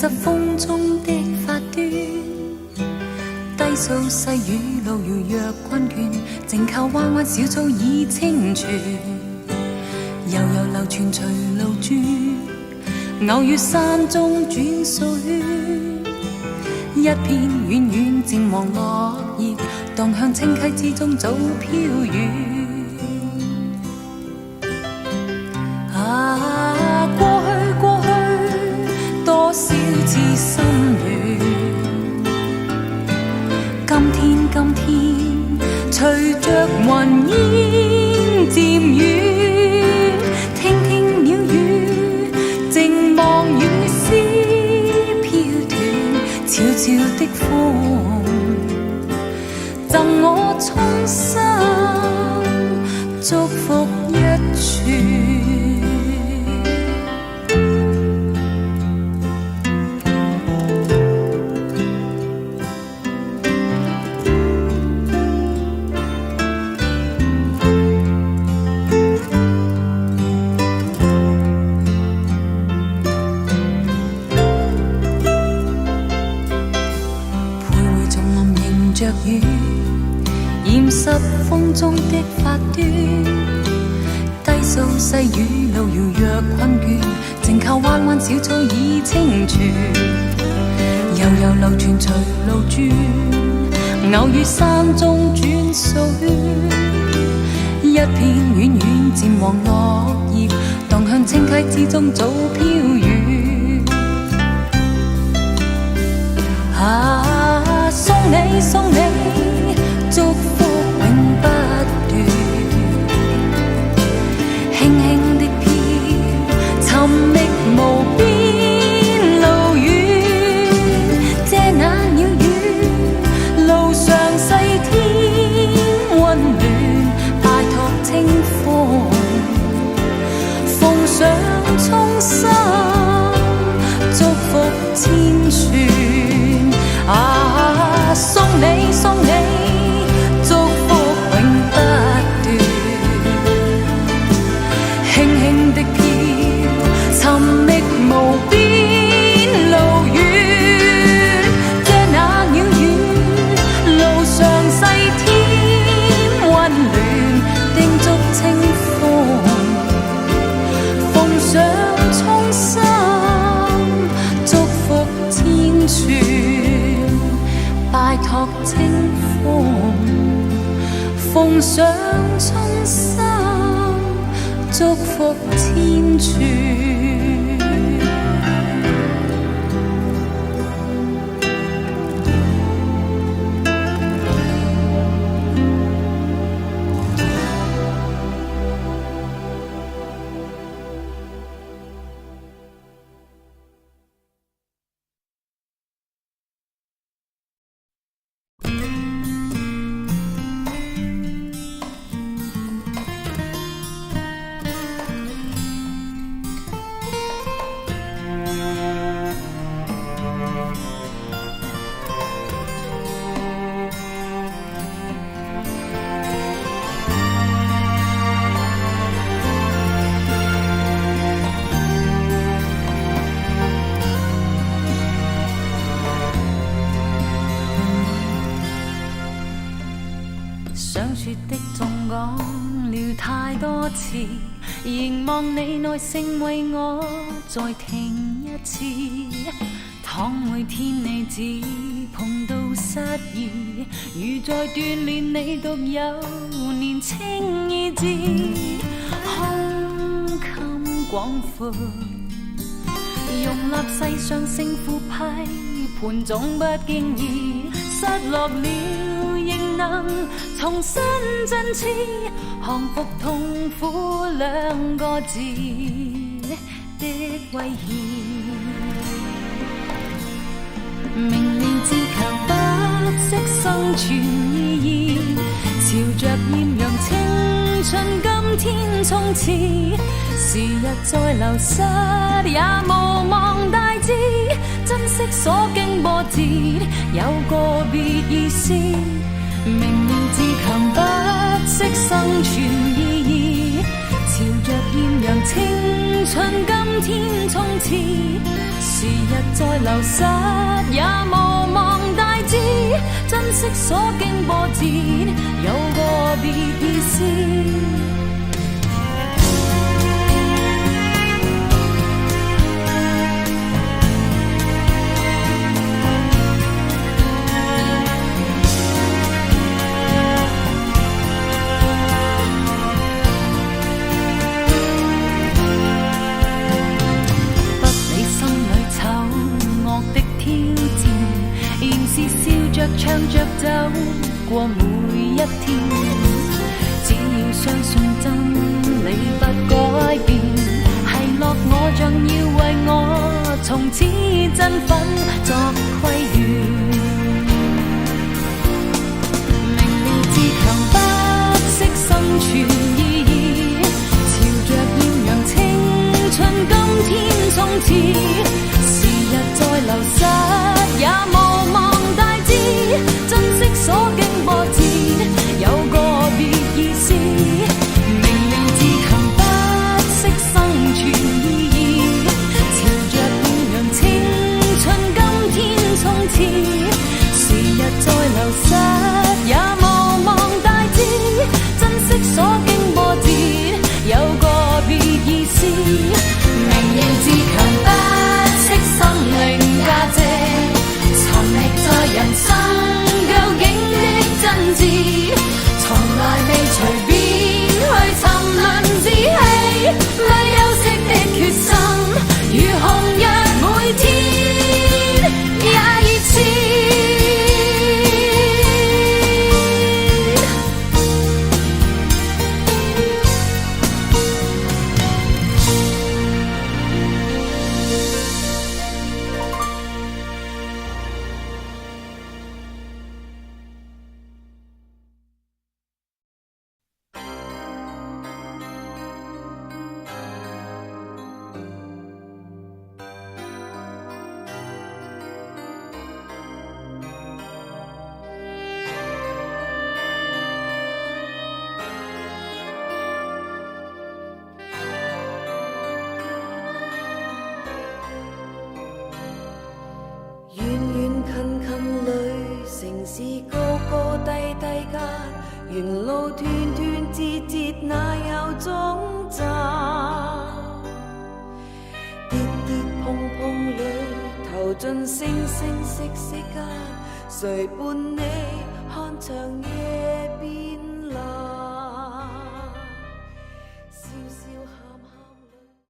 拾風中的發端，低訴細雨路遙若困倦，靜靠彎彎小草已清泉，悠悠流傳隨路轉，偶遇山中轉數圈，一片遠遠漸黃落葉，蕩向清溪之中早飄遠。過去多少次心願，今天隨着雲煙漸遠，聽聽鳥語，靜望雨絲飄斷，悄悄的風贈我衷心祝福一串。染濕風中的發端，低訴細雨路遙若困倦，靜靠彎彎小草已清泉，悠悠流傳隨路轉，偶遇山中轉數圈，一片遠遠漸黃落葉，蕩向清溪之中早飄遠。送你祝福永不斷，輕輕的飄，尋覓無邊路遠，借那鳥語，路上細天溫暖，拜託清風，奉上衷心祝福千串。送你祝福永不斷，輕輕的飄，尋覓無邊路遠，借那鳥語，路上細天溫暖，叮囑清風，奉上衷心祝福千串，拜託清風，奉上衷心祝福千串。想說的縱講了太多次，凝望你耐性為我再聽一次。倘每天你只碰到失意，如在鍛鍊你獨有年青意志，胸襟廣闊，容納世上勝負批判總不經意，失落了仍能重新振翅，降服痛苦兩個字的威脅。明年自強不惜生存意義，朝着豔陽青春今天衝刺，時日再流失也無望大志，珍惜所經波折有個別意思。明年自強不惜生存意義，朝着豔陽青春今天衝刺，時日再流失，也無望大志，珍惜所經波折，有個別意思。唱着走過每一天，只要相信真理不改變，係落我像要為我從此振奮作規勸。明了自強不惜生存意義，朝着豔陽青春今天衝刺，時日再流失也無望大志，珍惜所經波折，有個別意思。明了自強不惜生存意義，朝着豔陽青春今天衝刺，時日再流失也無望大志，珍惜所經波折，有個別意思。明了自強不惜生命價值，尋覓在人生究竟的真摯，從來未隨便去沉淪自棄，不休息的決心，如紅日每天也熱熾。沿路斷斷節節，哪有終站？跌跌碰碰裏，投進聲聲息息間，誰伴你看長夜變藍？